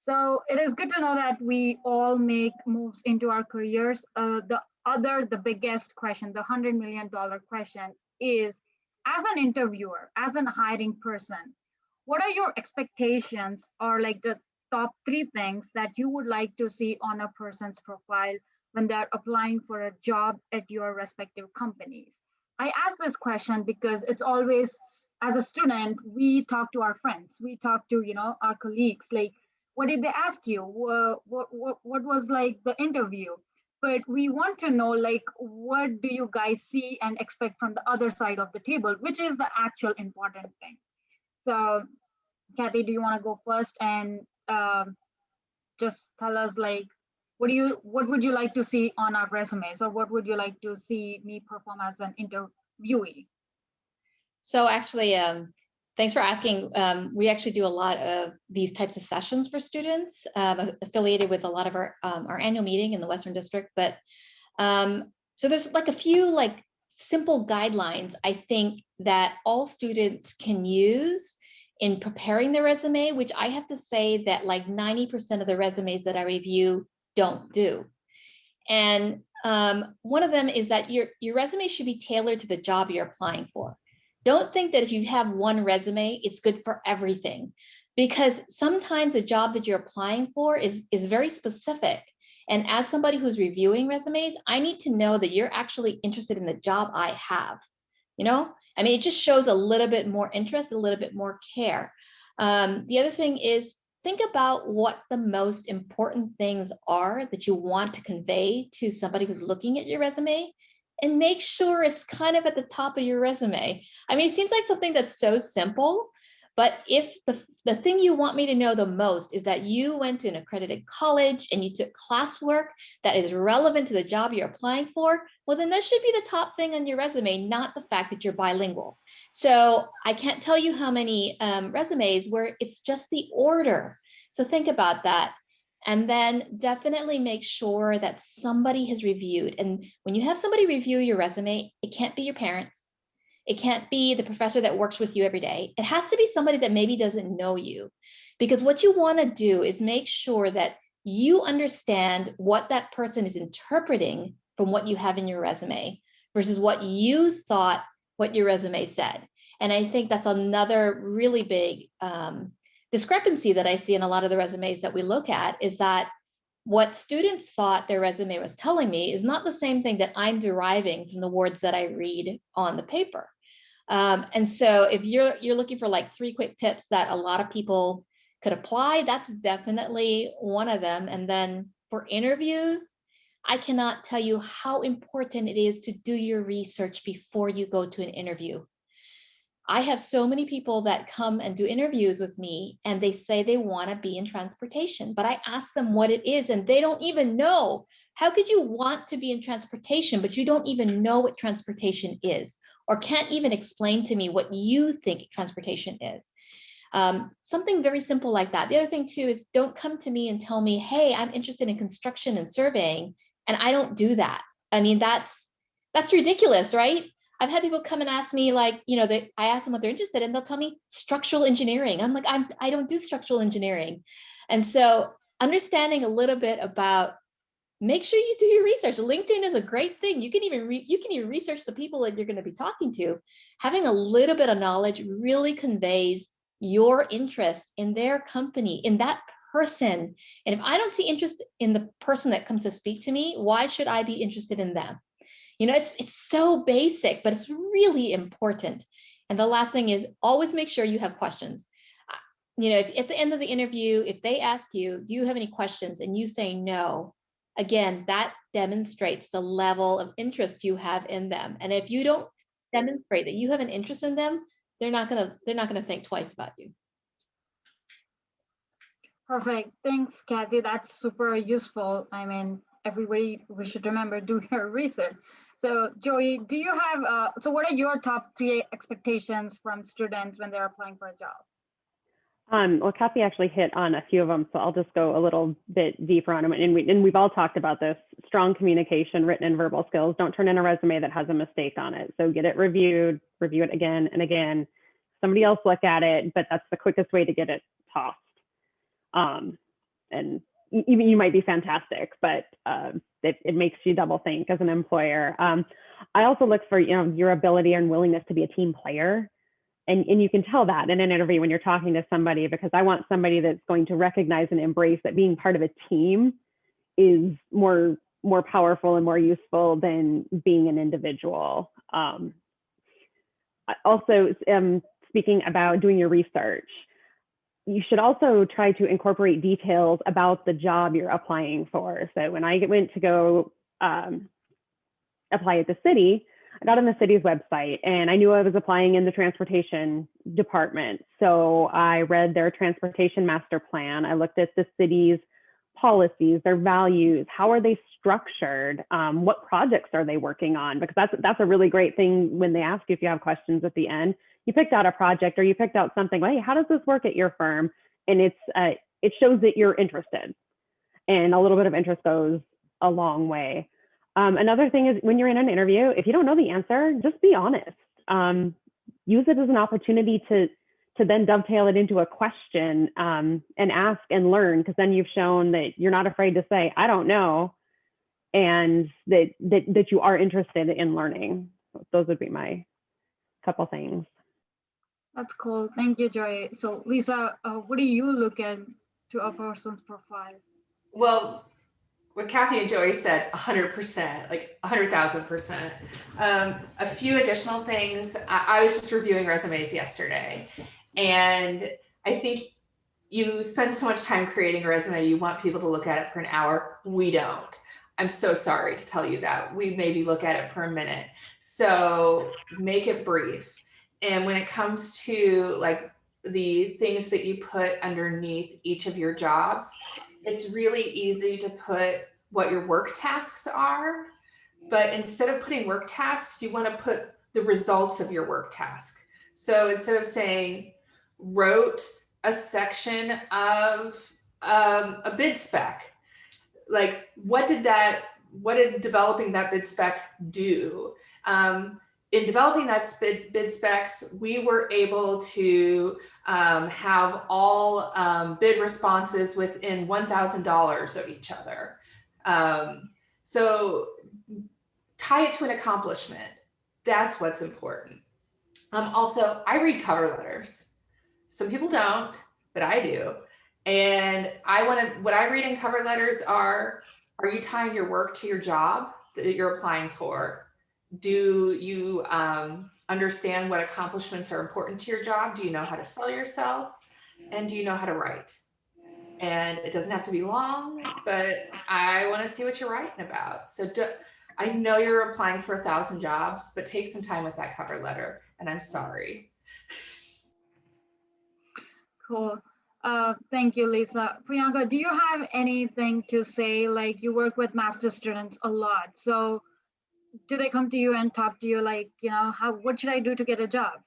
So it is good to know that we all make moves into our careers. The biggest question, the $100 million question is, as an interviewer, as an hiring person, what are your expectations or like the top three things that you would like to see on a person's profile when they're applying for a job at your respective companies? I ask this question because it's always, as a student, we talk to our friends, we talk to, our colleagues, like, what did they ask you? What was like the interview? But we want to know, like, what do you guys see and expect from the other side of the table, which is the actual important thing. So, Kathy, do you want to go first and just tell us, like, what would you like to see on our resumes, or what would you like to see me perform as an interviewee? So actually, thanks for asking. We actually do a lot of these types of sessions for students, affiliated with a lot of our annual meeting in the Western District. But so there's like a few like simple guidelines I think that all students can use in preparing their resume, which I have to say that like 90% of the resumes that I review don't do. And one of them is that your resume should be tailored to the job you're applying for. Don't think that if you have one resume, it's good for everything, because sometimes the job that you're applying for is very specific. And as somebody who's reviewing resumes, I need to know that you're actually interested in the job I have. I mean, it just shows a little bit more interest, a little bit more care. The other thing is, think about what the most important things are that you want to convey to somebody who's looking at your resume, and make sure it's kind of at the top of your resume. I mean, it seems like something that's so simple, but if the thing you want me to know the most is that you went to an accredited college and you took classwork that is relevant to the job you're applying for, well, then that should be the top thing on your resume, not the fact that you're bilingual. So I can't tell you how many resumes where it's just the order. So think about that. And then definitely make sure that somebody has reviewed. And when you have somebody review your resume, it can't be your parents. It can't be the professor that works with you every day. It has to be somebody that maybe doesn't know you. Because what you want to do is make sure that you understand what that person is interpreting from what you have in your resume versus what you thought what your resume said. And I think that's another really big discrepancy that I see in a lot of the resumes that we look at, is that what students thought their resume was telling me is not the same thing that I'm deriving from the words that I read on the paper. And so if you're looking for like 3 quick tips that a lot of people could apply, that's definitely one of them. And then for interviews, I cannot tell you how important it is to do your research before you go to an interview. I have so many people that come and do interviews with me and they say they want to be in transportation, but I ask them what it is and they don't even know. How could you want to be in transportation, but you don't even know what transportation is, or can't even explain to me what you think transportation is? Something very simple like that. The other thing too is, don't come to me and tell me, hey, I'm interested in construction and surveying, and I don't do that. I mean, that's ridiculous, right? I've had people come and ask me, like, I ask them what they're interested in, they'll tell me structural engineering. I'm like, I don't do structural engineering. And so understanding a little bit about, make sure you do your research. LinkedIn is a great thing. You can even research the people that you're going to be talking to. Having a little bit of knowledge really conveys your interest in their company, in that person. And if I don't see interest in the person that comes to speak to me, why should I be interested in them? It's so basic, but it's really important. And the last thing is, always make sure you have questions. If at the end of the interview, if they ask you, do you have any questions, and you say no, again, that demonstrates the level of interest you have in them. And if you don't demonstrate that you have an interest in them, they're not gonna think twice about you. Perfect. Thanks, Kathy. That's super useful. I mean, everybody, we should remember, do your research. So Joey, do you have, so what are your top 3 expectations from students when they're applying for a job? Well, Kathy actually hit on a few of them, so I'll just go a little bit deeper on them. And we've all talked about this: strong communication, written and verbal skills. Don't turn in a resume that has a mistake on it. So get it reviewed, review it again and again. Somebody else look at it, but that's the quickest way to get it tossed. and even you might be fantastic, but it makes you double think as an employer. I also look for, your ability and willingness to be a team player. And you can tell that in an interview when you're talking to somebody, because I want somebody that's going to recognize and embrace that being part of a team is more powerful and more useful than being an individual. Also, speaking about doing your research, you should also try to incorporate details about the job you're applying for. So when I went to go apply at the city, I got on the city's website and I knew I was applying in the transportation department. So I read their transportation master plan. I looked at the city's policies, their values, how are they structured? What projects are they working on? Because that's a really great thing when they ask you if you have questions at the end. You picked out a project or you picked out something, hey, how does this work at your firm? And it shows that you're interested, and a little bit of interest goes a long way. Another thing is when you're in an interview, if you don't know the answer, just be honest. Use it as an opportunity to then dovetail it into a question and ask and learn, because then you've shown that you're not afraid to say, I don't know, and that you are interested in learning. Those would be my couple things. That's cool. Thank you, Joy. So Lisa, what do you look at to a person's profile? Well, what Kathy and Joey said, 100%, like 100,000%. A few additional things. I was just reviewing resumes yesterday, and I think you spend so much time creating a resume, you want people to look at it for an hour. We don't. I'm so sorry to tell you that. We maybe look at it for a minute. So make it brief. And when it comes to like the things that you put underneath each of your jobs, it's really easy to put what your work tasks are, but instead of putting work tasks, you want to put the results of your work task. So instead of saying wrote a section of a bid spec, like what did developing that bid spec do? In developing that bid specs, we were able to have all bid responses within $1,000 of each other. So tie it to an accomplishment. That's what's important. Also, I read cover letters. Some people don't, but I do. And what I read in cover letters are you tying your work to your job that you're applying for? Do you understand what accomplishments are important to your job? Do you know how to sell yourself? And do you know how to write? And it doesn't have to be long, but I want to see what you're writing about. So I know you're applying for 1,000 jobs, but take some time with that cover letter. And I'm sorry. Cool. Thank you, Lisa. Priyanka, do you have anything to say? Like, you work with master's students a lot. So do they come to you and talk to you like, what should I do to get a job?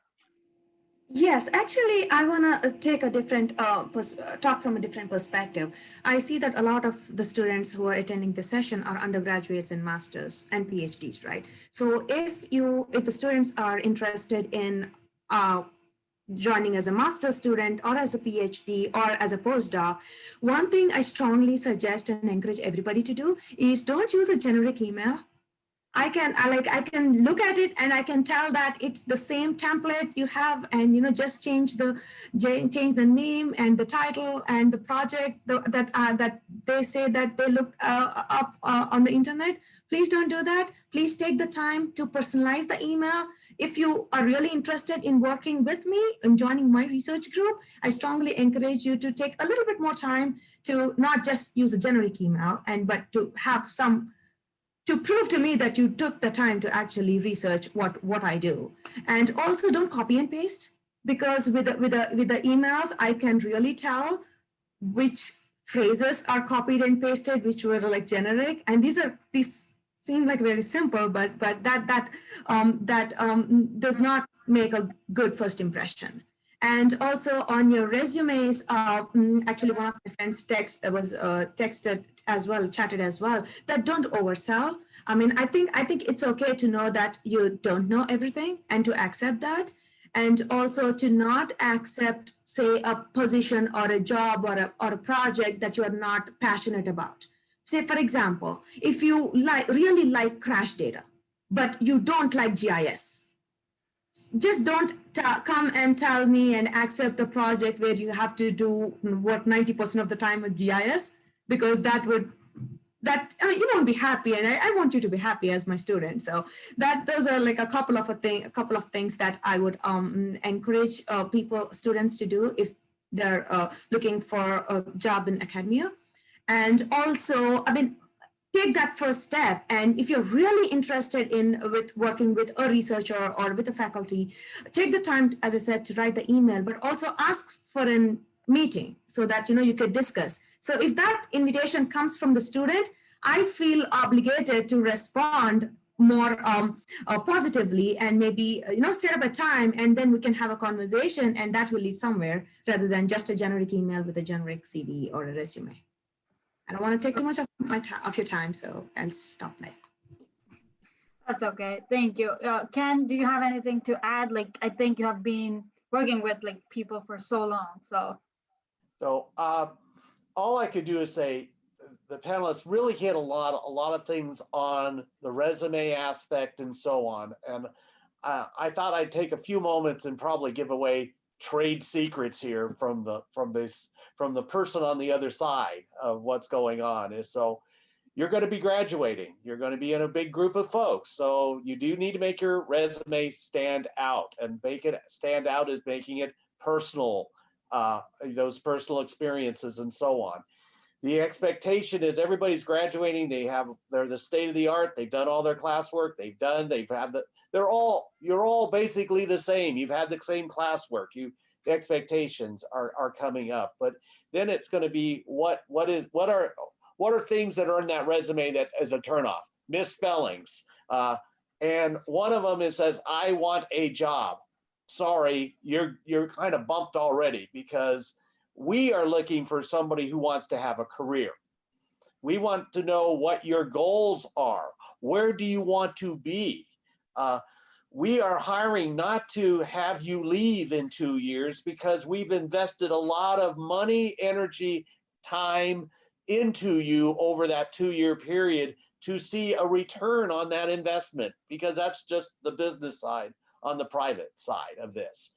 Yes, actually, I want to take a different talk from a different perspective. I see that a lot of the students who are attending this session are undergraduates and masters and PhDs, right? So if the students are interested in joining as a master's student or as a PhD or as a postdoc, one thing I strongly suggest and encourage everybody to do is don't use a generic email. I can look at it and I can tell that it's the same template you have, and just change the name and the title and the project that they say that they looked up on the internet. Please don't do that. Please take the time to personalize the email. If you are really interested in working with me and joining my research group, I strongly encourage you to take a little bit more time to not just use a generic email, but to have to prove to me that you took the time to actually research what I do. And also don't copy and paste, because with the emails, I can really tell which phrases are copied and pasted, which were like generic. And these seem like very simple, but that does not make a good first impression. And also on your resumes, actually one of my friends texted as well, chatted as well, that don't oversell. I mean, I think it's okay to know that you don't know everything and to accept that. and also to not accept, say, a position or a job or a project that you are not passionate about. Say, for example, if you really like crash data, but you don't like GIS, just don't come and tell me and accept a project where you have to do work 90% of the time with GIS, because I mean, you won't be happy, and I want you to be happy as my student. So those are like a couple of things that I would encourage students to do if they're looking for a job in academia. And also, I mean, take that first step. And if you're really interested in with working with a researcher or with a faculty, take the time, as I said, to write the email, but also ask for a meeting so that you could discuss. So if that invitation comes from the student, I feel obligated to respond more positively, and maybe set up a time, and then we can have a conversation, and that will lead somewhere, rather than just a generic email with a generic CV or a resume. I don't want to take too much of your time, so I'll stop there. That's okay. Thank you. Ken, do you have anything to add? Like, I think you have been working with like people for so long. So all I could do is say the panelists really hit a lot of things on the resume aspect and so on. And I thought I'd take a few moments and probably give away trade secrets here from the person on the other side of what's going on. Is so you're going to be graduating. You're going to be in a big group of folks. So you do need to make your resume stand out, and make it stand out as making it personal, those personal experiences and so on. The expectation is everybody's graduating. They're the state of the art. They've done all their classwork. You're all basically the same. You've had the same classwork. The expectations are coming up, but then it's going to be what are things that are in that resume that is a turnoff? Misspellings. And one of them says, I want a job. Sorry, you're kind of bumped already, because we are looking for somebody who wants to have a career. We want to know what your goals are. Where do you want to be? We are hiring not to have you leave in 2 years, because we've invested a lot of money, energy, time into you over that 2-year period to see a return on that investment, because that's just the business side on the private side of this.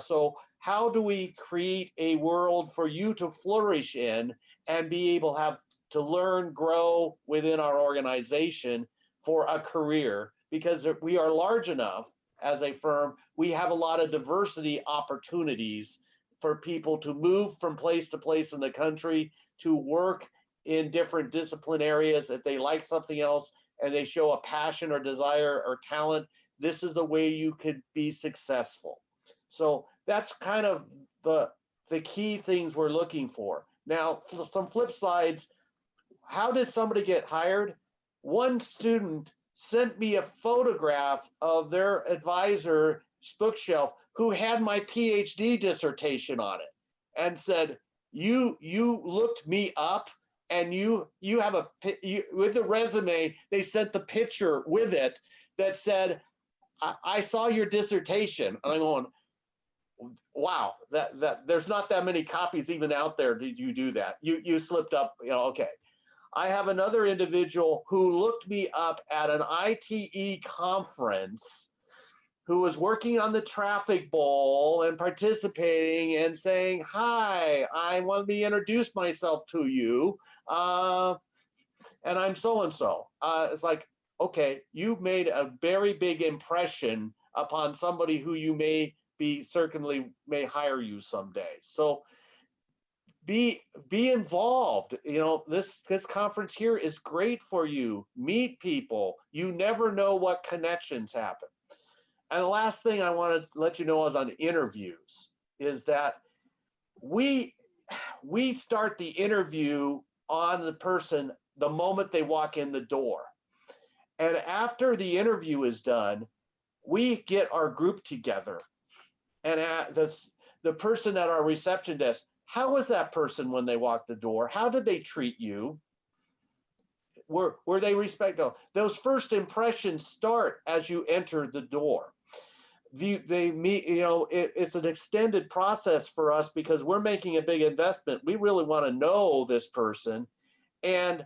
So how do we create a world for you to flourish in and be able to learn, grow within our organization for a career? Because we are large enough as a firm, we have a lot of diversity opportunities for people to move from place to place in the country, to work in different discipline areas. If they like something else and they show a passion or desire or talent, this is the way you could be successful. So that's kind of the key things we're looking for. Now, some flip sides. How did somebody get hired? One student sent me a photograph of their advisor's bookshelf who had my PhD dissertation on it, and said, you looked me up, and you have with the resume, they sent the picture with it that said, I saw your dissertation. And I'm going, wow, that there's not that many copies even out there. Did you do that? You slipped up, okay. I have another individual who looked me up at an ITE conference, who was working on the traffic bowl and participating and saying, hi, I want to introduce myself to you. And I'm so-and-so. It's like, okay, you've made a very big impression upon somebody who you may hire you someday. So be involved. This conference here is great for you. Meet people. You never know what connections happen. And the last thing I want to let you know is on interviews, is that we start the interview on the person the moment they walk in the door. And after the interview is done, we get our group together, and the person at our reception desk, how was that person when they walked the door? How did they treat you? Were they respectful? Those first impressions start as you enter the door. they meet, it's an extended process for us because we're making a big investment. We really want to know this person. And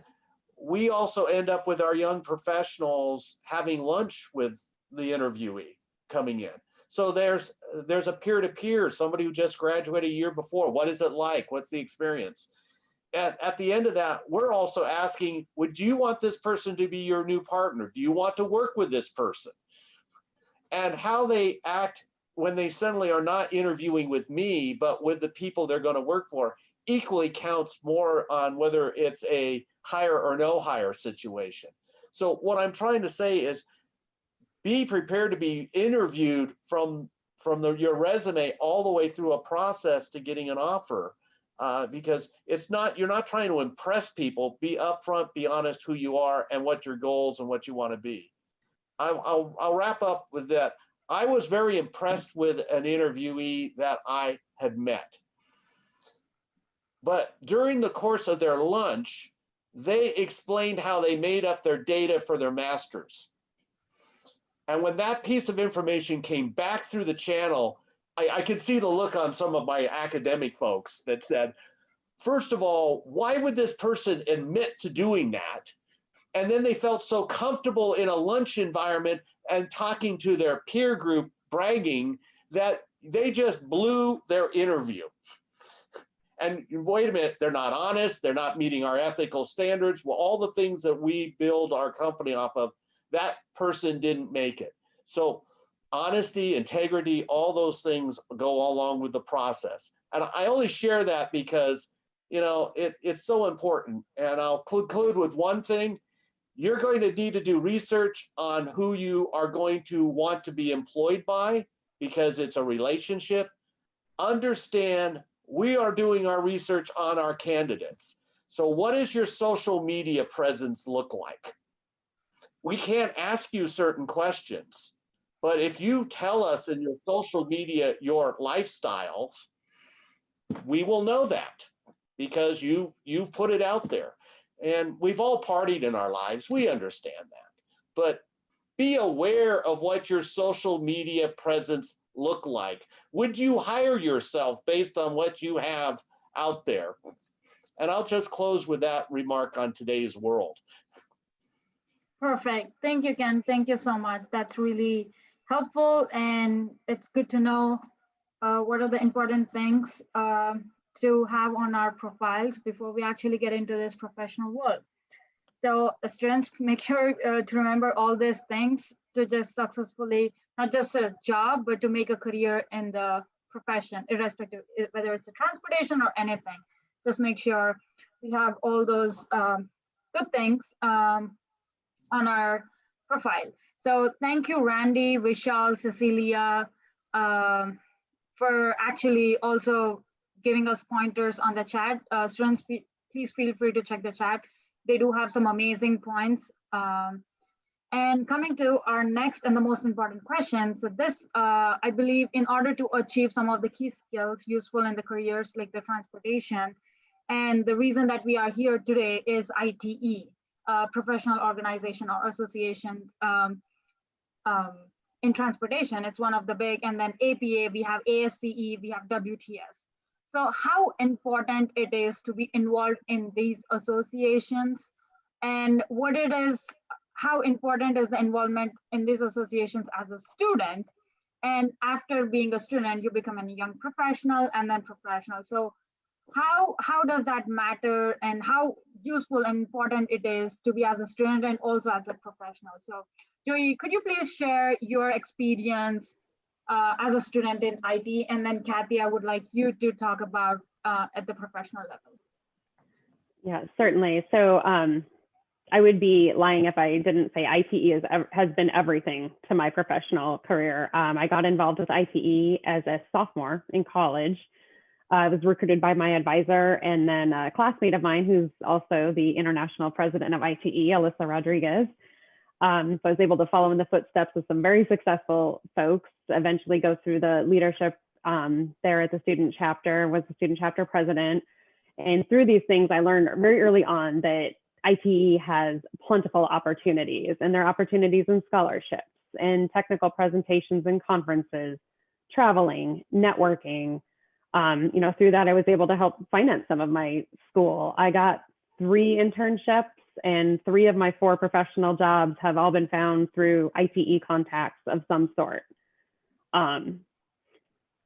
we also end up with our young professionals having lunch with the interviewee coming in. So there's a peer-to-peer, somebody who just graduated a year before. What is it like? What's the experience? At the end of that, we're also asking, would you want this person to be your new partner? Do you want to work with this person? And how they act when they suddenly are not interviewing with me, but with the people they're going to work for, equally counts more on whether it's a hire or no hire situation. So what I'm trying to say is be prepared to be interviewed from your resume all the way through a process to getting an offer, because you're not trying to impress people. Be upfront, be honest who you are and what your goals and what you want to be. I'll wrap up with that. I was very impressed with an interviewee that I had met. But during the course of their lunch, they explained how they made up their data for their masters. And when that piece of information came back through the channel, I could see the look on some of my academic folks that said, first of all, why would this person admit to doing that? And then they felt so comfortable in a lunch environment and talking to their peer group, bragging, that they just blew their interview. And wait a minute, they're not honest, they're not meeting our ethical standards. Well, all the things that we build our company off of, that person didn't make it. So honesty, integrity, all those things go along with the process. And I only share that because, it's so important. And I'll conclude with one thing. You're going to need to do research on who you are going to want to be employed by, because it's a relationship. Understand we are doing our research on our candidates. So what does your social media presence look like? We can't ask you certain questions, but if you tell us in your social media your lifestyles, we will know that because you put it out there. And we've all partied in our lives. We understand that. But be aware of what your social media presence look like. Would you hire yourself based on what you have out there? And I'll just close with that remark on today's world. Perfect. Thank you, Ken. Thank you so much. That's really helpful. And it's good to know what are the important things to have on our profiles before we actually get into this professional world. So students, make sure to remember all these things to just successfully, not just a job, but to make a career in the profession, irrespective whether it's a transportation or anything. Just make sure we have all those good things on our profile. So thank you, Randy, Vishal, Cecilia, for actually also giving us pointers on the chat. Students, please feel free to check the chat. They do have some amazing points. And coming to our next and the most important question. So this, I believe, in order to achieve some of the key skills useful in the careers like the transportation, and the reason that we are here today is ITE, professional organization or associations in transportation. It's one of the big, and then APA, we have ASCE, we have WTS. So how important it is to be involved in these associations, and what it is, how important is the involvement in these associations as a student, and after being a student, you become a young professional and then professional. So how does that matter, and how useful and important it is to be as a student and also as a professional? So Joey, could you please share your experience as a student in IT, and then Kathy, I would like you to talk about at the professional level. Yeah, certainly. So I would be lying if I didn't say ITE has been everything to my professional career. I got involved with ITE as a sophomore in college. I was recruited by my advisor, and then a classmate of mine who's also the international president of ITE, Alyssa Rodriguez. So I was able to follow in the footsteps of some very successful folks, eventually go through the leadership there at the student chapter, was the student chapter president. And through these things, I learned very early on that ITE has plentiful opportunities, and there are opportunities in scholarships. and technical presentations and conferences, traveling, networking. Through that, I was able to help finance some of my school. I got 3 internships, and 3 of my 4 professional jobs have all been found through ITE contacts of some sort.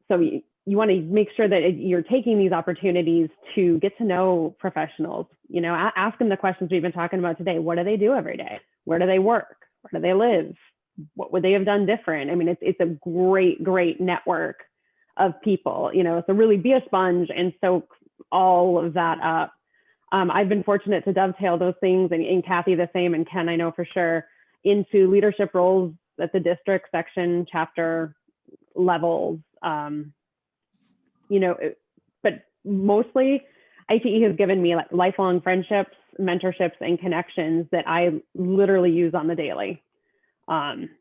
So you want to make sure that you're taking these opportunities to get to know professionals. Ask them the questions we've been talking about today. What do they do every day? Where do they work? Where do they live? What would they have done different? I mean, it's a great network of people, so really be a sponge and soak all of that up. I've been fortunate to dovetail those things, and Kathy the same, and Ken, I know for sure, into leadership roles at the district, section, chapter levels. But mostly ITE has given me lifelong friendships, mentorships, and connections that I literally use on the daily.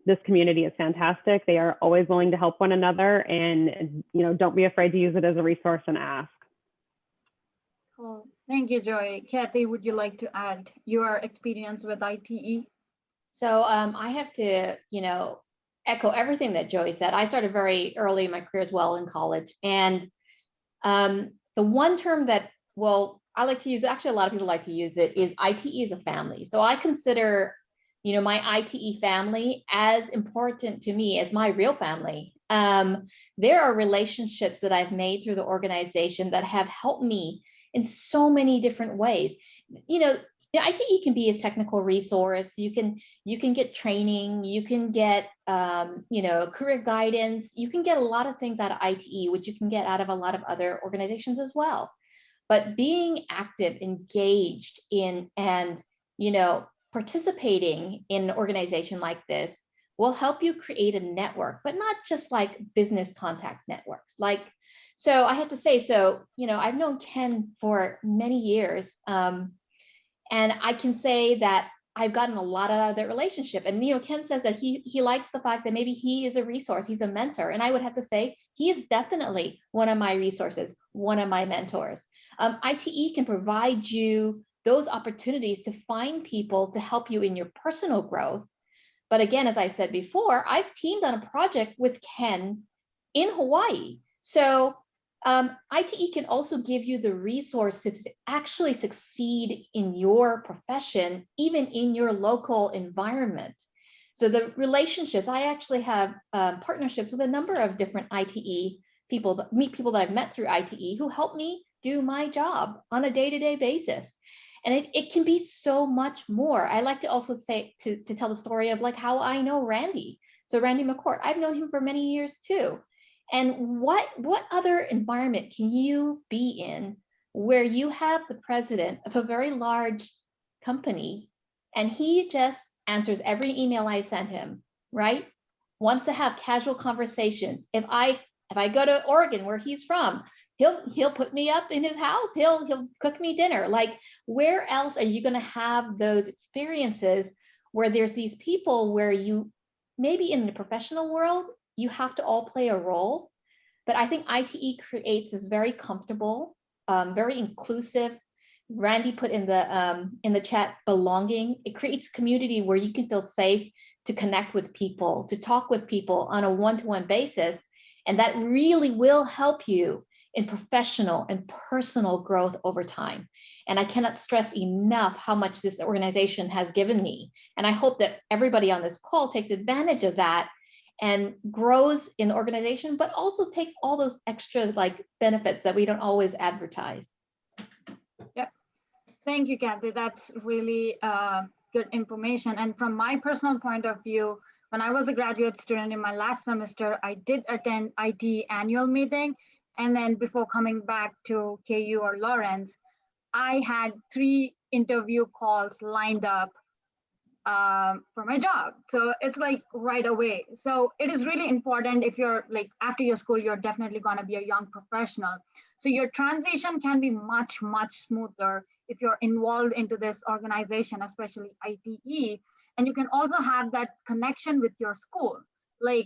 This community is fantastic. They are always willing to help one another, and don't be afraid to use it as a resource and ask. Cool. Thank you, Joy. Kathy, would you like to add your experience with ITE? So I have to, echo everything that Joy said. I started very early in my career as well in college. And the one term that, I like to use, actually a lot of people like to use it, is ITE is a family. So I consider, my ITE family as important to me as my real family. There are relationships that I've made through the organization that have helped me in so many different ways. ITE can be a technical resource. You can get training, you can get career guidance, you can get a lot of things out of ITE, which you can get out of a lot of other organizations as well. But being active, engaged in, and participating in an organization like this will help you create a network, but not just like business contact networks. So I have to say, I've known Ken for many years. And I can say that I've gotten a lot out of that relationship. And Ken says that he likes the fact that maybe he is a resource, he's a mentor. And I would have to say he is definitely one of my resources, one of my mentors. ITE can provide you those opportunities to find people to help you in your personal growth. But again, as I said before, I've teamed on a project with Ken in Hawaii. So ITE can also give you the resources to actually succeed in your profession, even in your local environment. So the relationships, I actually have partnerships with a number of different ITE people that I've met through ITE who help me do my job on a day-to-day basis. And it can be so much more. I like to also say, to tell the story of how I know Randy. So Randy McCourt, I've known him for many years too. And what other environment can you be in where you have the president of a very large company and he just answers every email I send him, right? Wants to have casual conversations. If I go to Oregon, where he's from, he'll put me up in his house. He'll cook me dinner. Where else are you going to have those experiences where there's these people where you maybe in the professional world you have to all play a role, but I think ITE creates this very comfortable, very inclusive. Randy put in the chat belonging. It creates community where you can feel safe to connect with people, to talk with people on a one-to-one basis, and that really will help you in professional and personal growth over time. And I cannot stress enough how much this organization has given me. And I hope that everybody on this call takes advantage of that and grows in the organization, but also takes all those extra benefits that we don't always advertise. Yep. Thank you, Kathy. That's really good information. And from my personal point of view, when I was a graduate student in my last semester, I did attend IT annual meeting. And then before coming back to KU or Lawrence, I had 3 interview calls lined up for my job. So it's right away. So it is really important if you're after your school, you're definitely going to be a young professional. So your transition can be much, much smoother if you're involved into this organization, especially ITE. And you can also have that connection with your school.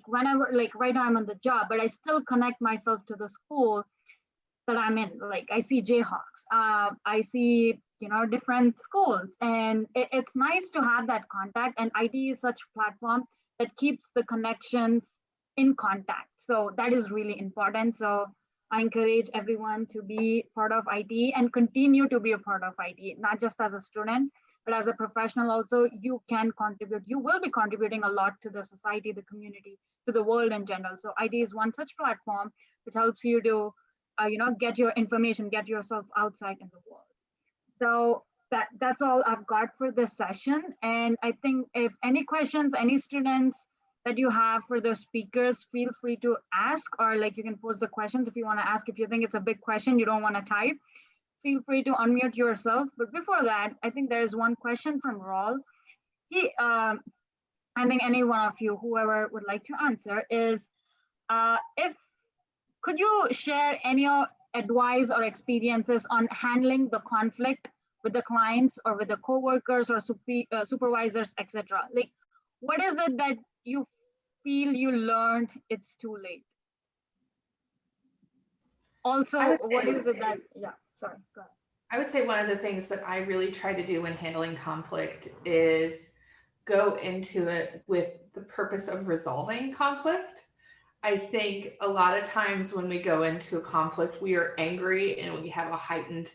Whenever, right now I'm on the job, but I still connect myself to the school that I'm in. I see Jayhawks, I see, different schools, and it's nice to have that contact. And IT is such a platform that keeps the connections in contact. So that is really important. So I encourage everyone to be part of IT and continue to be a part of IT, not just as a student, but as a professional also. You can contribute, you will be contributing a lot to the society, the community, to the world in general. So IT is one such platform which helps you to get your information, get yourself outside in the world. So that's all I've got for this session. And I think if any questions, any students that you have for the speakers, feel free to ask, or like you can post the questions if you want to ask. If you think it's a big question you don't want to type, feel free to unmute yourself. But before that, I think there's one question from Raul. I think any one of you, whoever would like to answer, is if could you share any advice or experiences on handling the conflict with the clients or with the coworkers or supervisors, etc.? Like, what is it that you feel you learned it's too late? Also, what is it that, yeah, sorry, go ahead. I would say one of the things that I really try to do when handling conflict is go into it with the purpose of resolving conflict. I think a lot of times when we go into a conflict, we are angry and we have a heightened,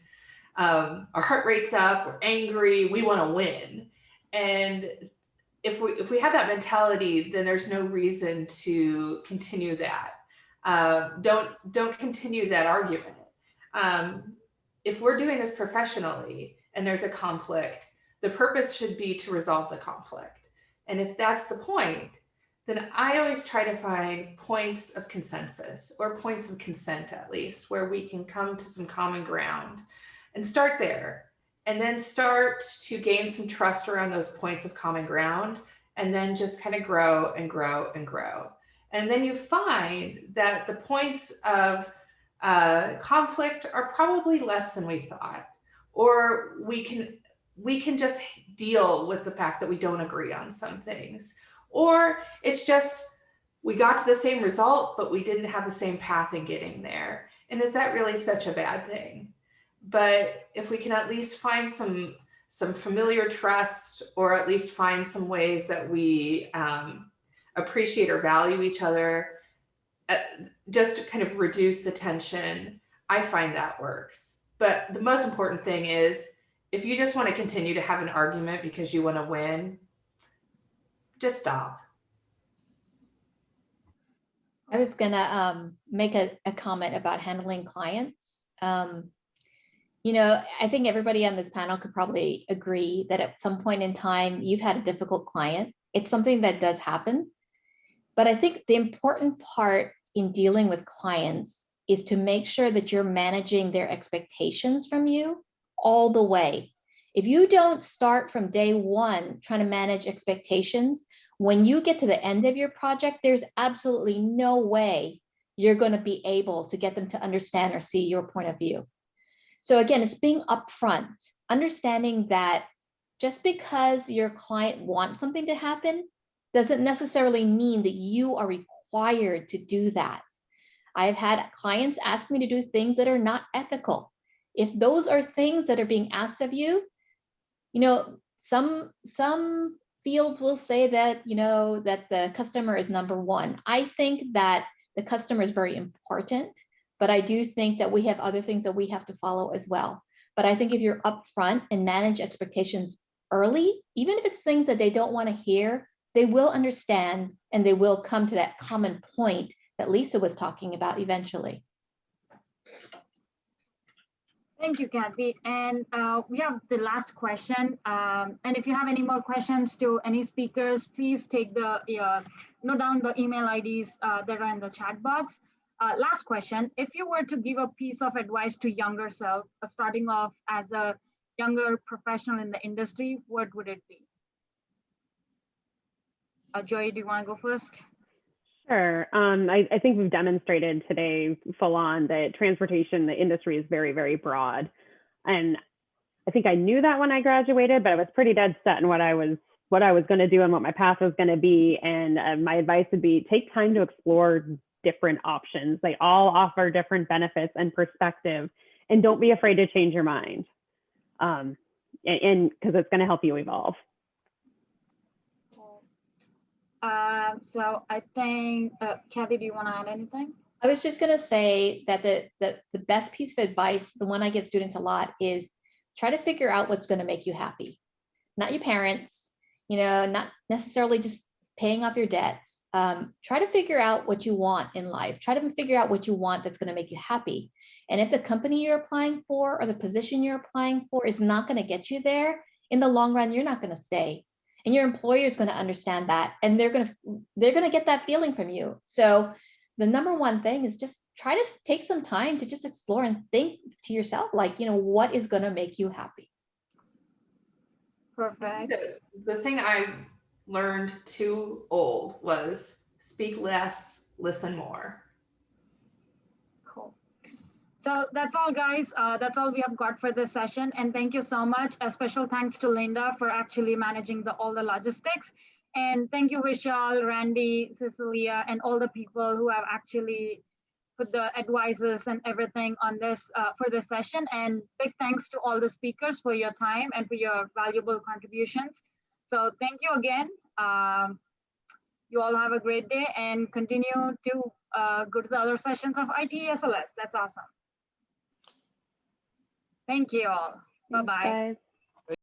our heart rate's up, we're angry, we want to win. And if we have that mentality, then there's no reason to continue that. Don't continue that argument. If we're doing this professionally and there's a conflict, the purpose should be to resolve the conflict. And if that's the point, then I always try to find points of consensus, or points of consent at least, where we can come to some common ground and start there. And then start to gain some trust around those points of common ground, and then just kind of grow and grow and grow. And then you find that the points of conflict are probably less than we thought, or we can just deal with the fact that we don't agree on some things. Or it's just, we got to the same result, but we didn't have the same path in getting there. And is that really such a bad thing? But if we can at least find some familiar trust, or at least find some ways that we appreciate or value each other, just to kind of reduce the tension, I find that works. But the most important thing is, if you just want to continue to have an argument because you want to win, just stop. I was gonna make a comment about handling clients. I think everybody on this panel could probably agree that at some point in time, you've had a difficult client. It's something that does happen. But I think the important part in dealing with clients is to make sure that you're managing their expectations from you all the way. If you don't start from day one trying to manage expectations, when you get to the end of your project, there's absolutely no way you're going to be able to get them to understand or see your point of view. So again, it's being upfront, understanding that just because your client wants something to happen doesn't necessarily mean that you are required to do that. I've had clients ask me to do things that are not ethical. If those are things that are being asked of you, some fields will say that, that the customer is number one. I think that the customer is very important, but I do think that we have other things that we have to follow as well. But I think if you're upfront and manage expectations early, even if it's things that they don't want to hear, they will understand and they will come to that common point that Lisa was talking about eventually. Thank you, Kathy. And we have the last question. And if you have any more questions to any speakers, please take note down the email IDs that are in the chat box. Last question, if you were to give a piece of advice to younger self, starting off as a younger professional in the industry, what would it be? Joy, do you want to go first? Sure. I think we've demonstrated today full on that transportation, the industry is very, very broad. And I think I knew that when I graduated, but I was pretty dead set in what I was going to do and what my path was going to be. And my advice would be take time to explore different options. They all offer different benefits and perspective, and don't be afraid to change your mind. And because it's going to help you evolve. So I think, Kathy, do you want to add anything? I was just going to say that the best piece of advice, the one I give students a lot, is try to figure out what's going to make you happy. Not your parents, not necessarily just paying off your debts. Try to figure out what you want in life. Try to figure out what you want that's going to make you happy. And if the company you're applying for or the position you're applying for is not going to get you there, in the long run, you're not going to stay. And your employer is going to understand that, and they're going to get that feeling from you. So the number one thing is just try to take some time to just explore and think to yourself, like, what is going to make you happy. Perfect. The thing I learned too old was speak less, listen more. Cool. So that's all, guys. That's all we have got for this session. And thank you so much. A special thanks to Linda for actually managing all the logistics. And thank you, Vishal, Randy, Cecilia, and all the people who have actually put the advisors and everything on this for this session. And big thanks to all the speakers for your time and for your valuable contributions. So thank you again. You all have a great day and continue to go to the other sessions of ITESLS. That's awesome. Thank you all. Bye-bye. Thanks, guys.